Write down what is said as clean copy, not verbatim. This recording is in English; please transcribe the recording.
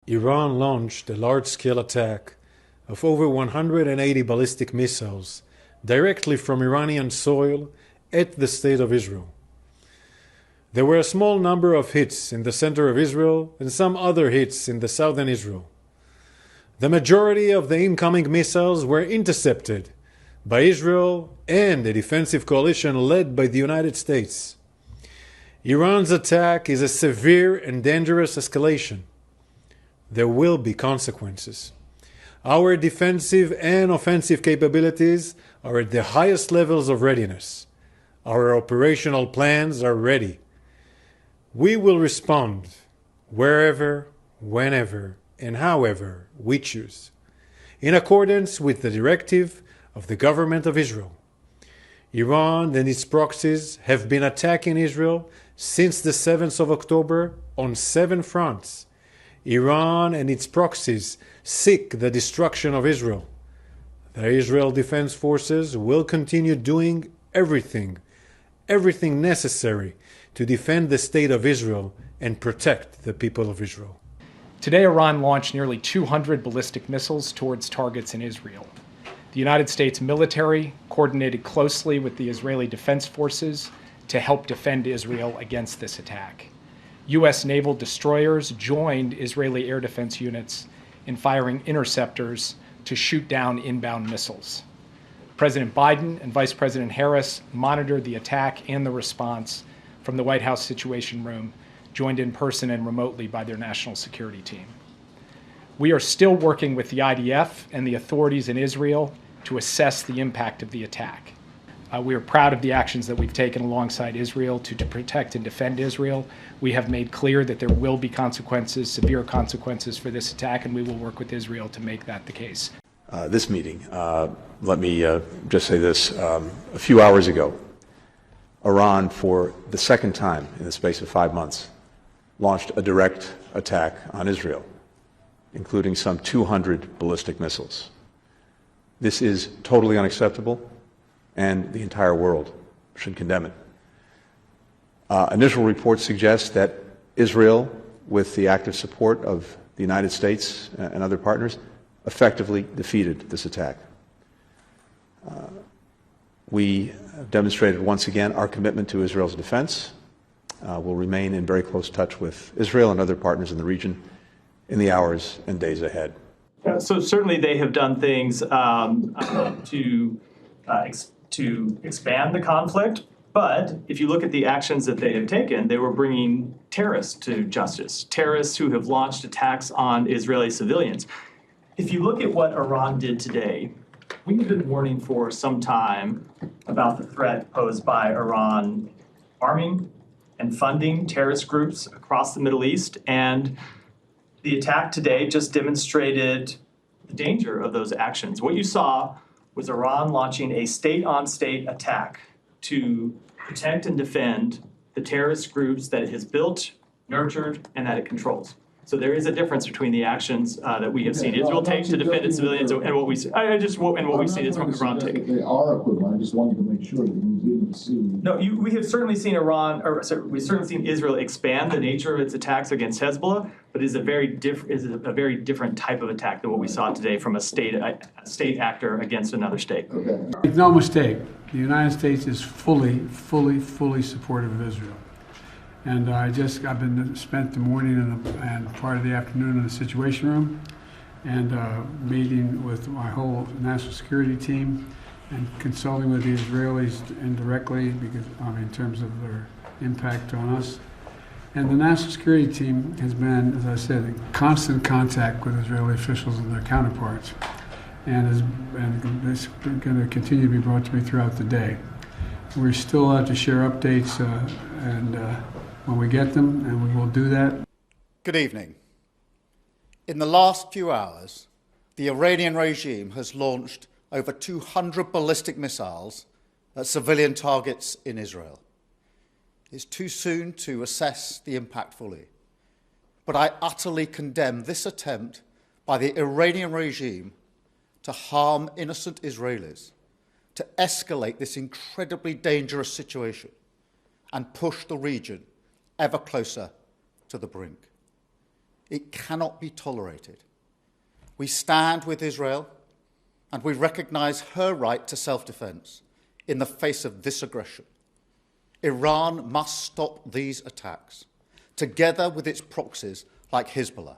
Iran launched a large-scale attack of over 180 ballistic missiles directly from Iranian soil at the State of Israel. There were a small number of hits in the center of Israel and some other hits in the southern Israel. The majority of the incoming missiles were intercepted by Israel and a defensive coalition led by the United States. Iran's attack is a severe and dangerous escalation. There will be consequences. Our defensive and offensive capabilities are at the highest levels of readiness. Our operational plans are ready. We will respond wherever, whenever, and however we choose, in accordance with the directive of the government of Israel. Iran and its proxies have been attacking Israel since the 7th of October on 7 fronts. Iran and its proxies seek the destruction of Israel. The Israel Defense Forces will continue doing everything necessary to defend the state of Israel and protect the people of Israel. Today, Iran launched nearly 200 ballistic missiles towards targets in Israel. The United States military coordinated closely with the Israeli Defense Forces to help defend Israel against this attack. U.S. naval destroyers joined Israeli air defense units in firing interceptors to shoot down inbound missiles. President Biden and Vice President Harris monitored the attack and the response from the White House Situation Room, joined in person and remotely by their national security team. We are still working with the IDF and the authorities in Israel to assess the impact of the attack. We are proud of the actions that we've taken alongside Israel to protect and defend Israel. We have made clear that there will be consequences, severe consequences for this attack, and we will work with Israel to make that the case. This meeting, let me just say this. A few hours ago, Iran, for the second time in the space of 5 months, launched a direct attack on Israel, including some 200 ballistic missiles. This is totally unacceptable, and the entire world should condemn it. Initial reports suggest that Israel, with the active support of the United States and other partners, effectively defeated this attack. We have demonstrated once again our commitment to Israel's defense. We'll remain in very close touch with Israel and other partners in the region in the hours and days ahead. So certainly they have done things to expand the conflict, but if you look at the actions that they have taken, they were bringing terrorists to justice, terrorists who have launched attacks on Israeli civilians. If you look at what Iran did today, we've been warning for some time about the threat posed by Iran arming and funding terrorist groups across the Middle East, and the attack today just demonstrated the danger of those actions. What you saw was Iran launching a state-on-state attack to protect and defend the terrorist groups that it has built, nurtured, and that it controls. So there is a difference between the actions that we have seen Israel take to defend its civilians and what we see. What we see Iran take. They are equivalent. I just wanted to make sure that you didn't see. No, we have certainly seen we've certainly seen Israel expand the nature of its attacks against Hezbollah, but it is a very different type of attack than what we saw today from a state actor against another state. Okay. Make no mistake, the United States is fully supportive of Israel. And I've been spent the morning and part of the afternoon in the Situation Room and meeting with my whole national security team and consulting with the Israelis indirectly because, in terms of their impact on us. And the national security team has been, as I said, in constant contact with Israeli officials and their counterparts. And it's going to continue to be brought to me throughout the day. We're still out to share updates when we get them, and we will do that. Good evening. In the last few hours, the Iranian regime has launched over 200 ballistic missiles at civilian targets in Israel. It's too soon to assess the impact fully, but I utterly condemn this attempt by the Iranian regime to harm innocent Israelis, to escalate this incredibly dangerous situation and push the region ever closer to the brink. It cannot be tolerated. We stand with Israel and we recognise her right to self-defence in the face of this aggression. Iran must stop these attacks, together with its proxies like Hezbollah.